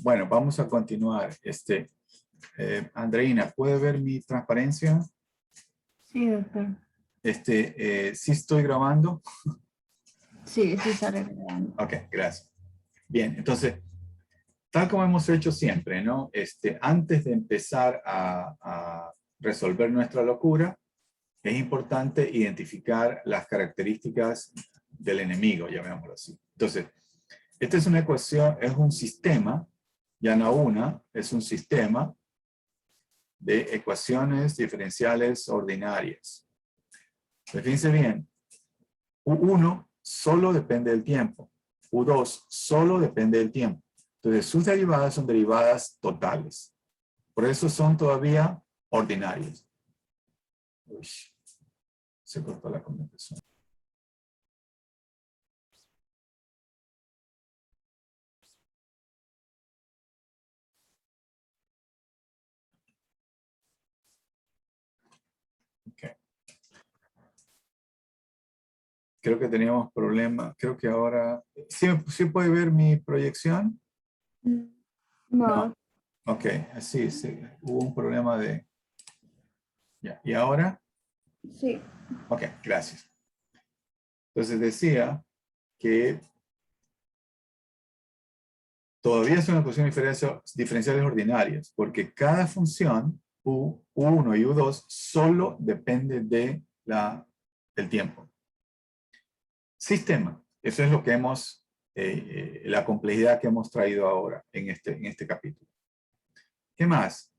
Bueno, vamos a continuar. Andreina, ¿puede ver mi transparencia? Sí, doctor. ¿Sí estoy grabando? Sí, sí sale grabando. Ok, gracias. Bien, entonces, tal como hemos hecho siempre, ¿no? Antes de empezar a resolver nuestra locura, es importante identificar las características del enemigo, llamémoslo así. Entonces, esta es una ecuación, es un sistema, ya no una, es un sistema de ecuaciones diferenciales ordinarias. Fíjense bien, U1 solo depende del tiempo, U2 solo depende del tiempo. Entonces, sus derivadas son derivadas totales. Por eso son todavía ordinarias. Uy, se cortó la comunicación. Okay. Creo que teníamos problemas. Creo que ahora... ¿Sí puede ver mi proyección? No. Ok, sí, hubo un problema de... Ya. ¿Y ahora? Sí. Ok, gracias. Entonces decía que todavía son ecuaciones diferenciales ordinarias, porque cada función, U1 y U2, solo depende del tiempo. Sistema, eso es lo que la complejidad que hemos traído ahora en este capítulo. ¿Qué más?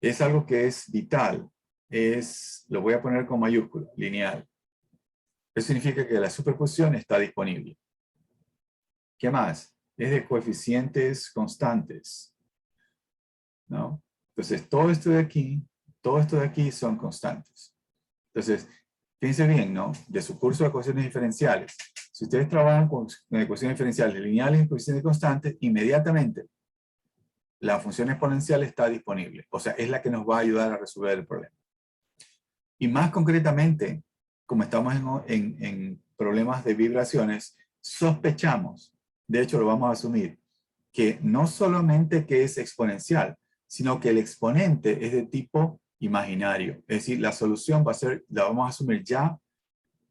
Es algo que es vital, lo voy a poner con mayúscula, lineal. Eso significa que la superposición está disponible. ¿Qué más? Es de coeficientes constantes, ¿no? Entonces, todo esto de aquí son constantes. Entonces, fíjense bien, ¿no? De su curso de ecuaciones diferenciales, si ustedes trabajan con ecuaciones diferenciales lineales y coeficientes constantes, inmediatamente la función exponencial está disponible. O sea, es la que nos va a ayudar a resolver el problema. Y más concretamente, como estamos en problemas de vibraciones, sospechamos, de hecho lo vamos a asumir, que no solamente que es exponencial, sino que el exponente es de tipo imaginario. Es decir, la solución la vamos a asumir ya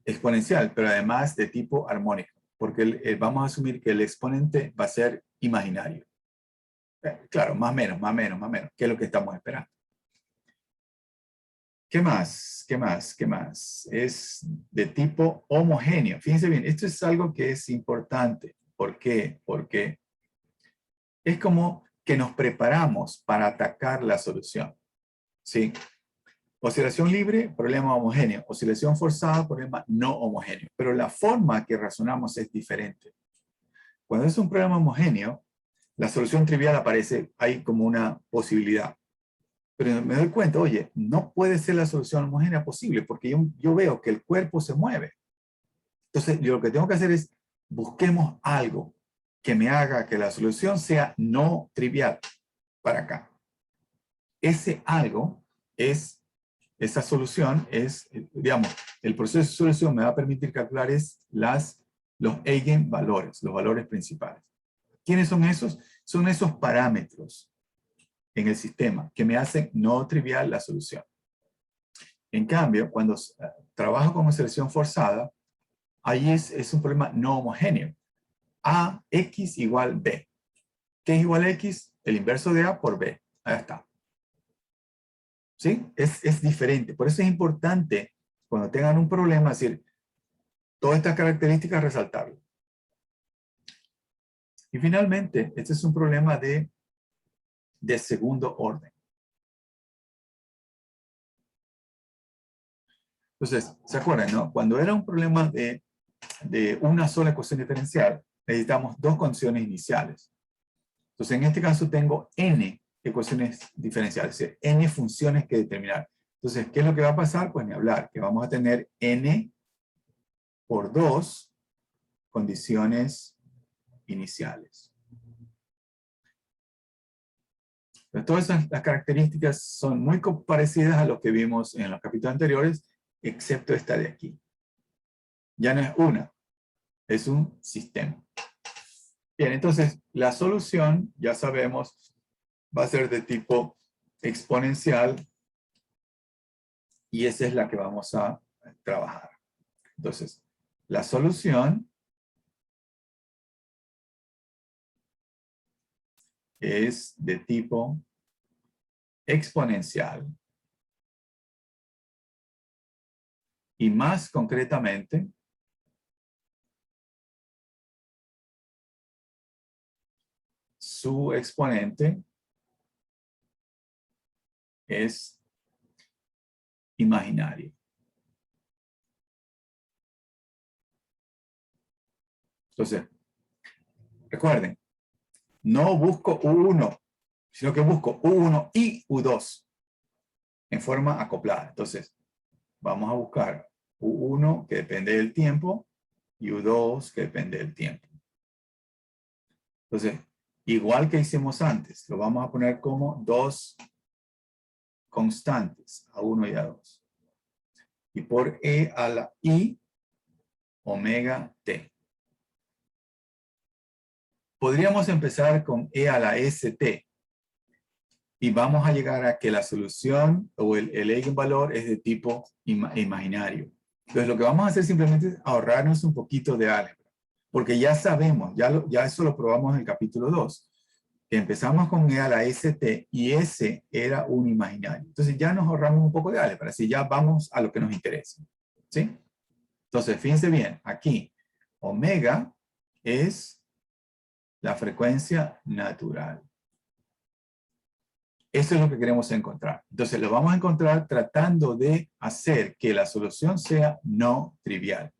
exponencial, pero además de tipo armónico, porque vamos a asumir que el exponente va a ser imaginario. Claro, más o menos, que es lo que estamos esperando. ¿Qué más? ¿Qué más? ¿Qué más? Es de tipo homogéneo. Fíjense bien, esto es algo que es importante. ¿Por qué? Porque es como que nos preparamos para atacar la solución. ¿Sí? Oscilación libre, problema homogéneo. Oscilación forzada, problema no homogéneo. Pero la forma que razonamos es diferente. Cuando es un problema homogéneo, la solución trivial aparece, hay como una posibilidad. Pero me doy cuenta, oye, no puede ser la solución homogénea posible porque yo veo que el cuerpo se mueve. Entonces, yo lo que tengo que hacer es busquemos algo que me haga que la solución sea no trivial para acá. Ese algo esa solución es, digamos, el proceso de solución me va a permitir calcular los eigenvalores, los valores principales. ¿Quiénes son esos? Son esos parámetros en el sistema que me hacen no trivial la solución. En cambio, cuando trabajo con oscilación forzada, ahí es un problema no homogéneo. A, X igual B. ¿Qué es igual a X? El inverso de A por B. Ahí está. ¿Sí? Es diferente. Por eso es importante, cuando tengan un problema, decir, todas estas características resaltarlas. Y finalmente, este es un problema de segundo orden. Entonces, ¿se acuerdan, no? Cuando era un problema de una sola ecuación diferencial, necesitamos dos condiciones iniciales. Entonces, en este caso tengo n ecuaciones diferenciales, es decir, n funciones que determinar. Entonces, ¿qué es lo que va a pasar? Pues ni hablar, que vamos a tener n por 2 condiciones iniciales. Pero todas las características son muy parecidas a lo que vimos en los capítulos anteriores, excepto esta de aquí. Ya no es una, es un sistema. Bien, entonces la solución, ya sabemos, va a ser de tipo exponencial y esa es la que vamos a trabajar. Entonces, la solución es de tipo exponencial y más concretamente su exponente es imaginario. Entonces, recuerden, no busco U1, sino que busco U1 y U2 en forma acoplada. Entonces, vamos a buscar U1 que depende del tiempo y U2 que depende del tiempo. Entonces, igual que hicimos antes, lo vamos a poner como dos constantes, A1 y A2. Y por E a la I, omega T. Podríamos empezar con E a la ST. Y vamos a llegar a que la solución o el eigenvalor es de tipo imaginario. Entonces lo que vamos a hacer simplemente es ahorrarnos un poquito de álgebra. Porque ya sabemos, ya eso lo probamos en el capítulo 2. Que empezamos con E a la ST y ese era un imaginario. Entonces ya nos ahorramos un poco de álgebra. Así ya vamos a lo que nos interesa. ¿Sí? Entonces fíjense bien, aquí omega es la frecuencia natural. Eso es lo que queremos encontrar. Entonces lo vamos a encontrar tratando de hacer que la solución sea no trivial.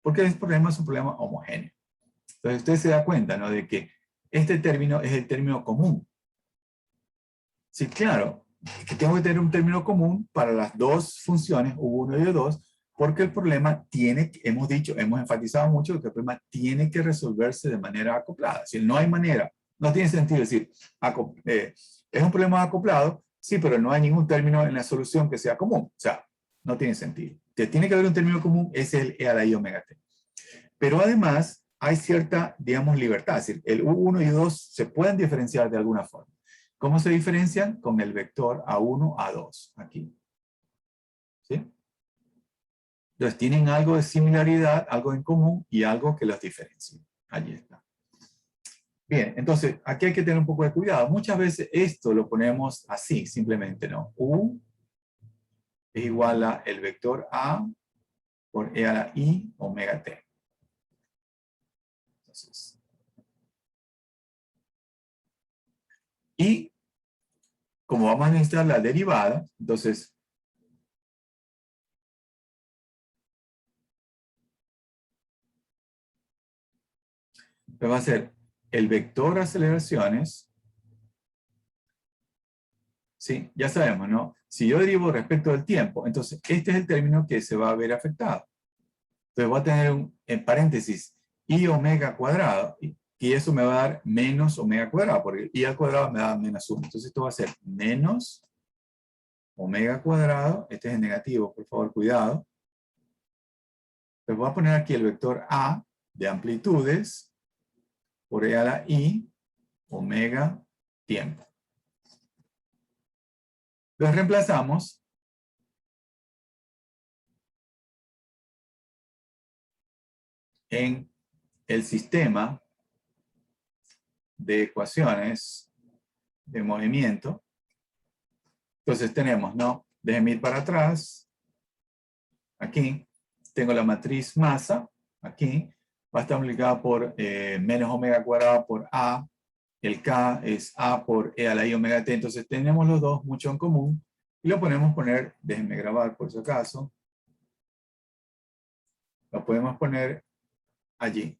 Porque el problema es un problema homogéneo. Entonces usted se da cuenta, ¿no?, de que este término es el término común. Sí, claro, que tengo que tener un término común para las dos funciones, U1 y U2, porque el problema tiene, hemos dicho, hemos enfatizado mucho que el problema tiene que resolverse de manera acoplada. Si no hay manera, no tiene sentido decir, es un problema acoplado, sí, pero no hay ningún término en la solución que sea común. O sea, no tiene sentido. Tiene que haber un término común, es el E a la I omega T. Pero además hay cierta, digamos, libertad. Es decir, el U1 y U2 se pueden diferenciar de alguna forma. ¿Cómo se diferencian? Con el vector A1, A2, aquí. ¿Sí? Entonces tienen algo de similaridad, algo en común y algo que los diferencia. Allí está. Bien, entonces aquí hay que tener un poco de cuidado. Muchas veces esto lo ponemos así, simplemente, ¿no? U es igual a el vector A por E a la I omega T. Entonces, y como vamos a necesitar la derivada, entonces va a ser el vector aceleraciones. Sí, ya sabemos, ¿no? Si yo derivo respecto del tiempo, entonces este es el término que se va a ver afectado. Entonces voy a tener en paréntesis i omega cuadrado, y eso me va a dar menos omega cuadrado, porque i al cuadrado me da menos 1. Entonces esto va a ser menos omega cuadrado, este es el negativo, por favor, cuidado. Entonces voy a poner aquí el vector a de amplitudes por e a la i omega tiempo. Los reemplazamos en el sistema de ecuaciones de movimiento. Entonces tenemos, ¿no? Déjenme ir para atrás. Aquí tengo la matriz masa. Aquí va a estar multiplicada por menos omega cuadrado por A. El K es A por E a la I omega T. Entonces tenemos los dos mucho en común. Y lo podemos poner, déjenme grabar por si acaso. Lo podemos poner allí.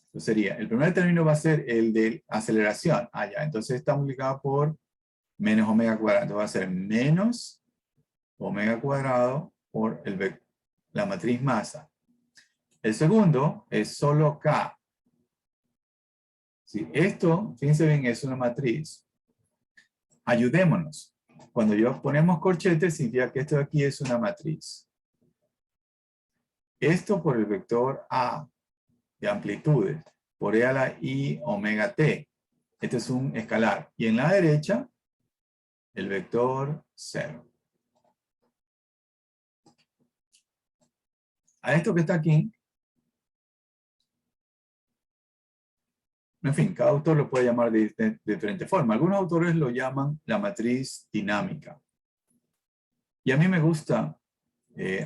Entonces sería, el primer término va a ser el de aceleración. Ah, ya. Entonces está multiplicado por menos omega cuadrado. Entonces va a ser menos omega cuadrado por la matriz masa. El segundo es solo K. ¿Sí? Esto, fíjense bien, es una matriz. Ayudémonos. Cuando yo ponemos corchetes, significa que esto de aquí es una matriz. Esto por el vector A de amplitudes. por e a la i omega t. Este es un escalar. Y en la derecha, el vector 0. A esto que está aquí, en fin, cada autor lo puede llamar de diferente forma. Algunos autores lo llaman la matriz dinámica. Y a mí me gusta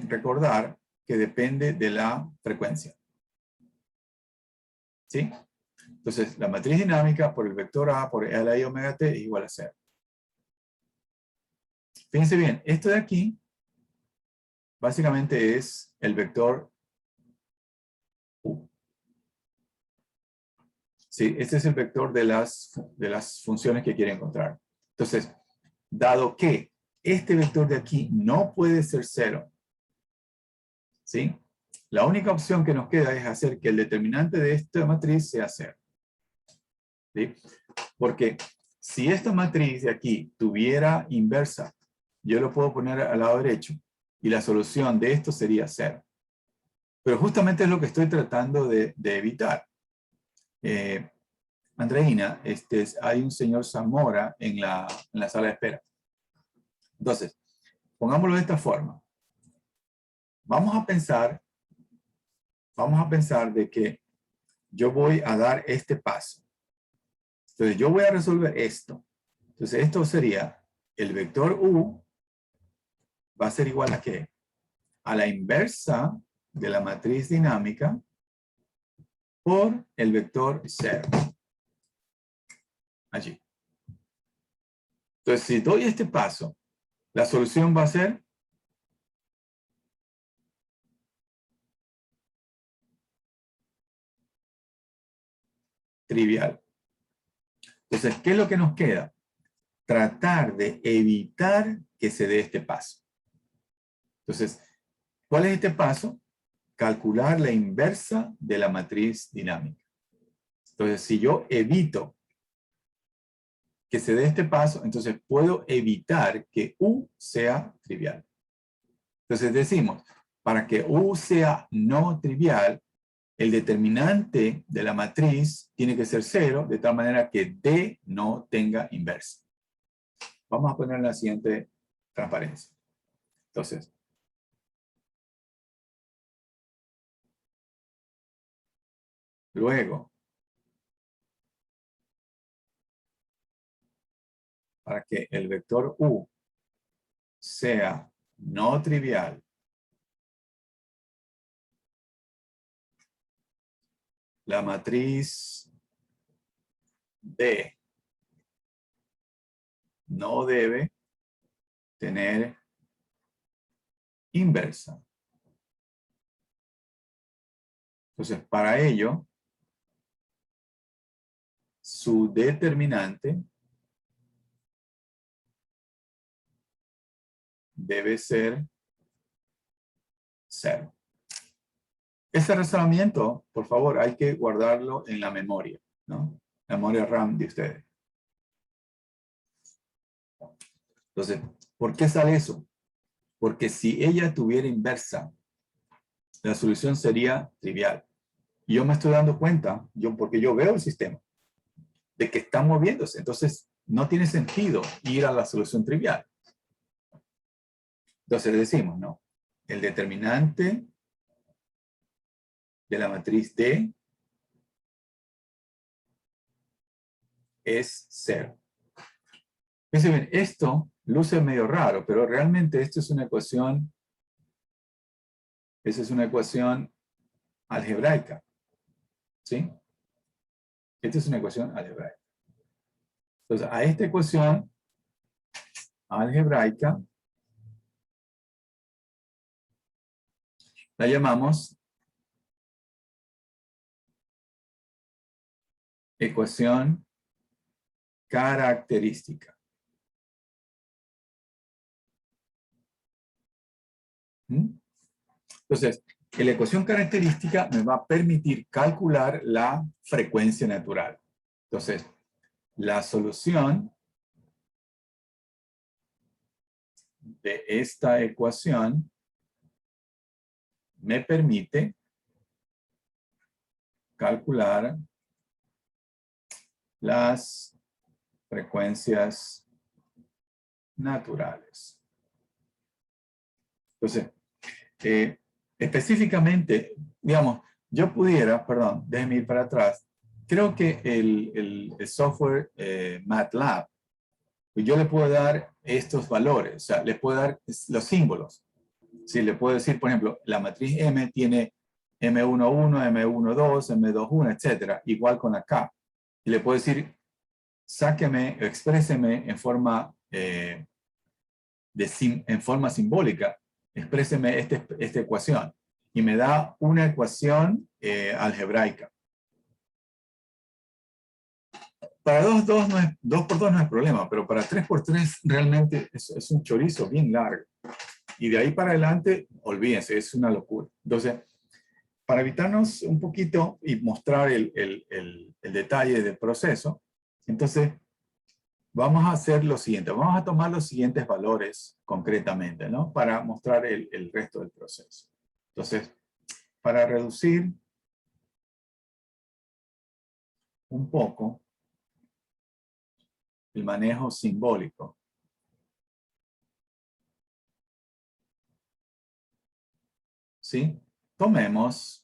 recordar que depende de la frecuencia. ¿Sí? Entonces, la matriz dinámica por el vector A por e a la i omega t es igual a 0. Fíjense bien, esto de aquí básicamente es el vector U. Sí, este es el vector de las funciones que quiere encontrar. Entonces, dado que este vector de aquí no puede ser 0, ¿sí? La única opción que nos queda es hacer que el determinante de esta matriz sea 0. ¿Sí? Porque si esta matriz de aquí tuviera inversa, yo lo puedo poner al lado derecho y la solución de esto sería 0. Pero justamente es lo que estoy tratando de evitar. Andreina, hay un señor Zamora en la sala de espera. Entonces, pongámoslo de esta forma. Vamos a pensar de que yo voy a dar este paso. Entonces, yo voy a resolver esto. Entonces, esto sería el vector U va a ser igual a ¿qué? A la inversa de la matriz dinámica por el vector 0. Allí. Entonces, si doy este paso, la solución va a ser trivial. Entonces, ¿qué es lo que nos queda? Tratar de evitar que se dé este paso. Entonces, ¿cuál es este paso? Calcular la inversa de la matriz dinámica. Entonces, si yo evito que se dé este paso, entonces puedo evitar que U sea trivial. Entonces decimos, para que U sea no trivial, el determinante de la matriz tiene que ser 0, de tal manera que D no tenga inversa. Vamos a poner la siguiente transparencia. Entonces, luego, para que el vector U sea no trivial, la matriz D no debe tener inversa. Entonces, para ello, su determinante debe ser 0. Ese razonamiento, por favor, hay que guardarlo en la memoria, ¿no? La memoria RAM de ustedes. Entonces, ¿por qué sale eso? Porque si ella tuviera inversa, la solución sería trivial. Y yo me estoy dando cuenta, porque yo veo el sistema, de que está moviéndose. Entonces, no tiene sentido ir a la solución trivial. Entonces decimos, ¿no? El determinante de la matriz D es 0. Fíjense bien, esto luce medio raro, pero realmente esto es una ecuación, esa es una ecuación algebraica. ¿Sí? Esta es una ecuación algebraica. Entonces, a esta ecuación algebraica la llamamos ecuación característica. Entonces, la ecuación característica me va a permitir calcular la frecuencia natural. Entonces, la solución de esta ecuación me permite calcular las frecuencias naturales. Entonces, específicamente, digamos, yo pudiera, perdón, déjenme ir para atrás, creo que el software MATLAB, yo le puedo dar estos valores, o sea, le puedo dar los símbolos. Si le puedo decir, por ejemplo, la matriz M tiene M11, M12, M21, etcétera, igual con acá. Y le puedo decir, sáqueme, expréseme en forma, en forma simbólica, expréseme esta ecuación. Y me da una ecuación algebraica. Para 2 por 2 no es problema, pero para 3 por 3 realmente es un chorizo bien largo. Y de ahí para adelante, olvídense, es una locura. Entonces, para evitarnos un poquito y mostrar el detalle del proceso, entonces vamos a hacer lo siguiente. Vamos a tomar los siguientes valores concretamente, ¿no? Para mostrar el resto del proceso. Entonces, para reducir un poco el manejo simbólico, ¿sí? Tomemos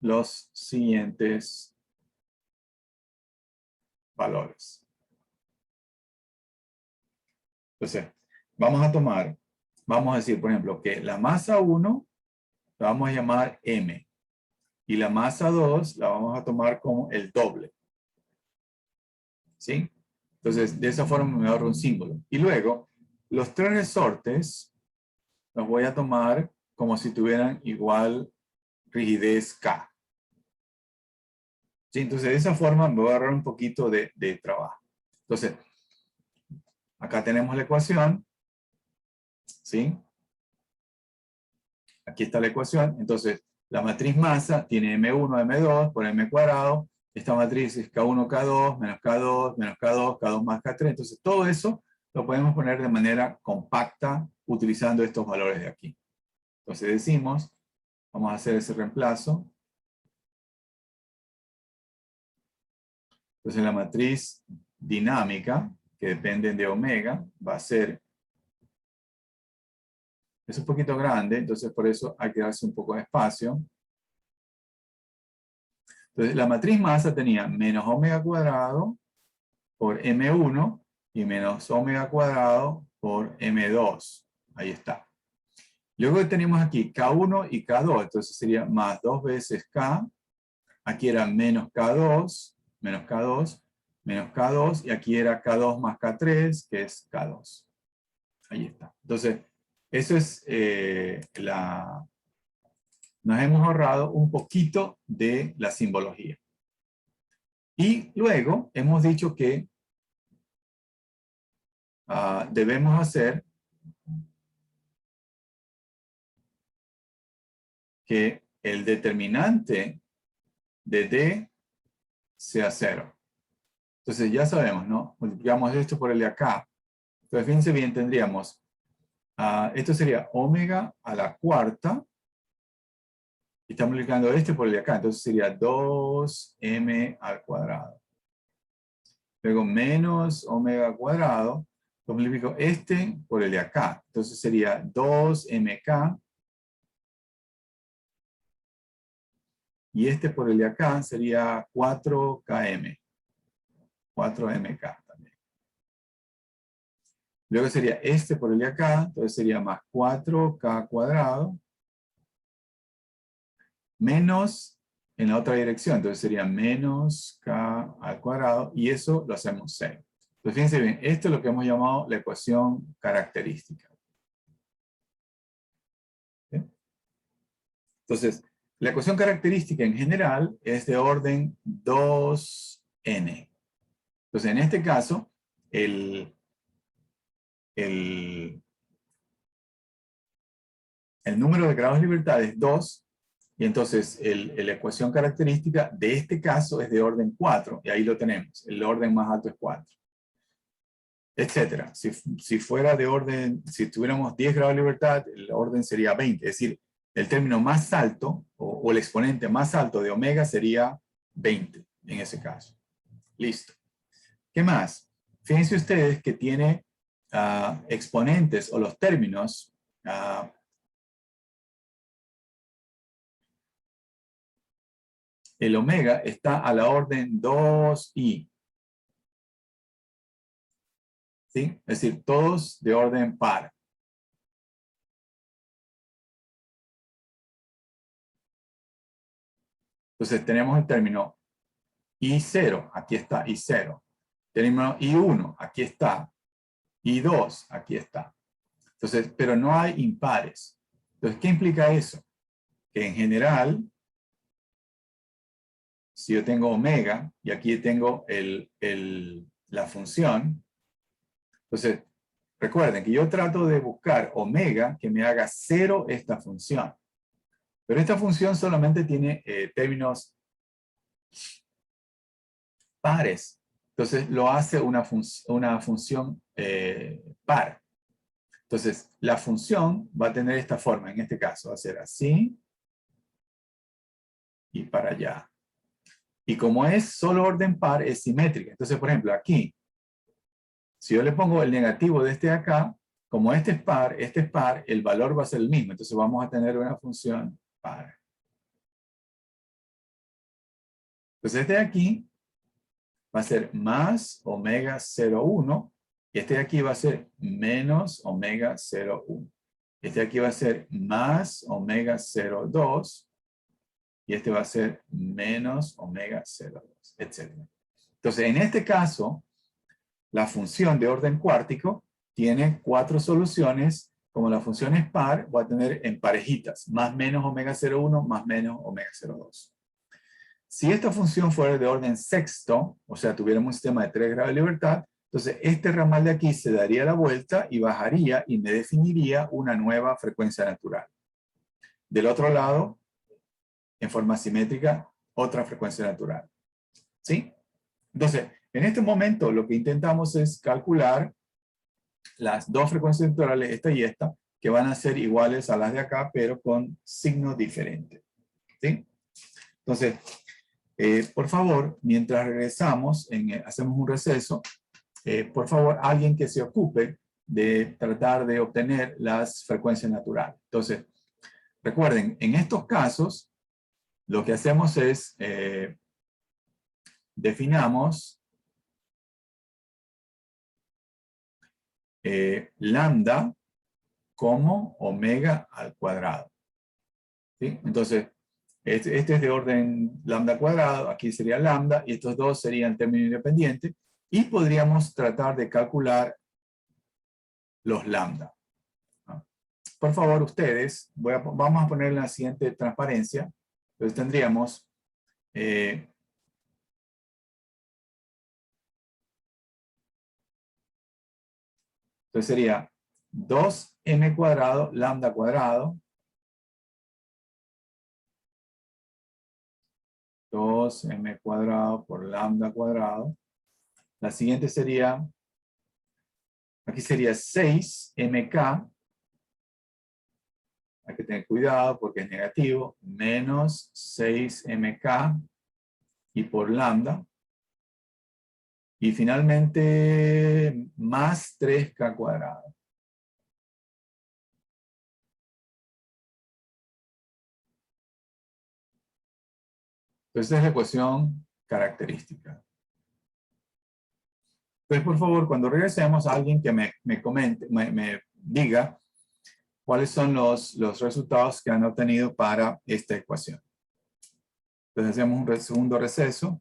los siguientes valores. Entonces, vamos a decir, por ejemplo, que la masa 1 la vamos a llamar M y la masa 2 la vamos a tomar como el doble. ¿Sí? Entonces, de esa forma me ahorro un símbolo. Y luego, los 3 resortes los voy a tomar como si tuvieran igual rigidez K. ¿Sí? Entonces, de esa forma me voy a ahorrar un poquito de trabajo. Entonces, acá tenemos la ecuación. ¿Sí? Aquí está la ecuación. Entonces, la matriz masa tiene M1, M2 por M cuadrado. Esta matriz es K1, K2, menos K2, menos K2, K2 más K3. Entonces, todo eso lo podemos poner de manera compacta utilizando estos valores de aquí. Entonces decimos, vamos a hacer ese reemplazo. Entonces la matriz dinámica, que depende de omega, va a ser, es un poquito grande, entonces por eso hay que darse un poco de espacio. Entonces la matriz masa tenía menos omega cuadrado por M1 y menos omega cuadrado por M2. Ahí está. Luego tenemos aquí K1 y K2, entonces sería más 2 veces K. Aquí era menos K2, menos K2, menos K2, y aquí era K2 más K3, que es K2. Ahí está. Entonces, eso es nos hemos ahorrado un poquito de la simbología. Y luego hemos dicho que debemos hacer que el determinante de D sea 0. Entonces ya sabemos, ¿no? Multiplicamos esto por el de acá. Entonces fíjense bien, tendríamos, esto sería omega a la cuarta, y estamos multiplicando este por el de acá, entonces sería 2m al cuadrado. Luego menos omega cuadrado, lo multiplico este por el de acá, entonces sería 2mk, y este por el de acá sería 4km, 4mk también. Luego sería este por el de acá, entonces sería más 4k cuadrado, menos en la otra dirección, entonces sería menos k al cuadrado, y eso lo hacemos 0. Entonces fíjense bien, esto es lo que hemos llamado la ecuación característica. ¿Sí? Entonces, la ecuación característica en general es de orden 2n. Entonces, en este caso, el número de grados de libertad es 2, y entonces la ecuación característica de este caso es de orden 4, y ahí lo tenemos, el orden más alto es 4. Etcétera. Si fuera de orden, si tuviéramos 10 grados de libertad, el orden sería 20, es decir, el término más alto, o el exponente más alto de omega sería 20 en ese caso. Listo. ¿Qué más? Fíjense ustedes que tiene exponentes o los términos el omega está a la orden 2i. ¿Sí? Es decir, todos de orden par. Entonces tenemos el término I0, aquí está I0. Tenemos I1, aquí está. I2, aquí está. Entonces, pero no hay impares. Entonces, ¿qué implica eso? Que en general, si yo tengo omega, y aquí tengo la función, entonces, recuerden que yo trato de buscar omega que me haga 0 esta función. Pero esta función solamente tiene términos pares. Entonces, lo hace una función par. Entonces, la función va a tener esta forma. En este caso, va a ser así y para allá. Y como es solo orden par, es simétrica. Entonces, por ejemplo, aquí, si yo le pongo el negativo de este de acá, como este es par, el valor va a ser el mismo. Entonces, vamos a tener una función par. Entonces, este de aquí va a ser más omega 0,1. Y este de aquí va a ser menos omega 0,1. Este de aquí va a ser más omega 0,2. Y este va a ser menos omega 0,2, etc. Entonces, en este caso, la función de orden cuártico tiene 4 soluciones. Como la función es par, voy a tener en parejitas, más menos omega 0,1, más menos omega 0,2. Si esta función fuera de orden sexto, o sea, tuviéramos un sistema de 3 grados de libertad, entonces este ramal de aquí se daría la vuelta y bajaría y me definiría una nueva frecuencia natural. Del otro lado, en forma simétrica, otra frecuencia natural. ¿Sí? Entonces, en este momento lo que intentamos es calcular las dos frecuencias naturales, esta y esta, que van a ser iguales a las de acá, pero con signo diferente. ¿Sí? Entonces, por favor, mientras regresamos, hacemos un receso, por favor, alguien que se ocupe de tratar de obtener las frecuencias naturales. Entonces, recuerden, en estos casos, lo que hacemos es, definamos lambda como omega al cuadrado. ¿Sí? Entonces, este es de orden lambda cuadrado, aquí sería lambda, y estos dos serían términos independientes, y podríamos tratar de calcular los lambda. ¿No? Por favor, ustedes, vamos a poner la siguiente transparencia. Entonces tendríamos entonces sería 2m cuadrado lambda cuadrado 2m cuadrado por lambda cuadrado. La siguiente sería, aquí sería 6mk, hay que tener cuidado porque es negativo, menos 6mk y por lambda. Y finalmente, más 3k cuadrado. Entonces, esa es la ecuación característica. Entonces, por favor, cuando regresemos, alguien que me comente, me diga cuáles son los resultados que han obtenido para esta ecuación. Entonces, hacemos un segundo receso.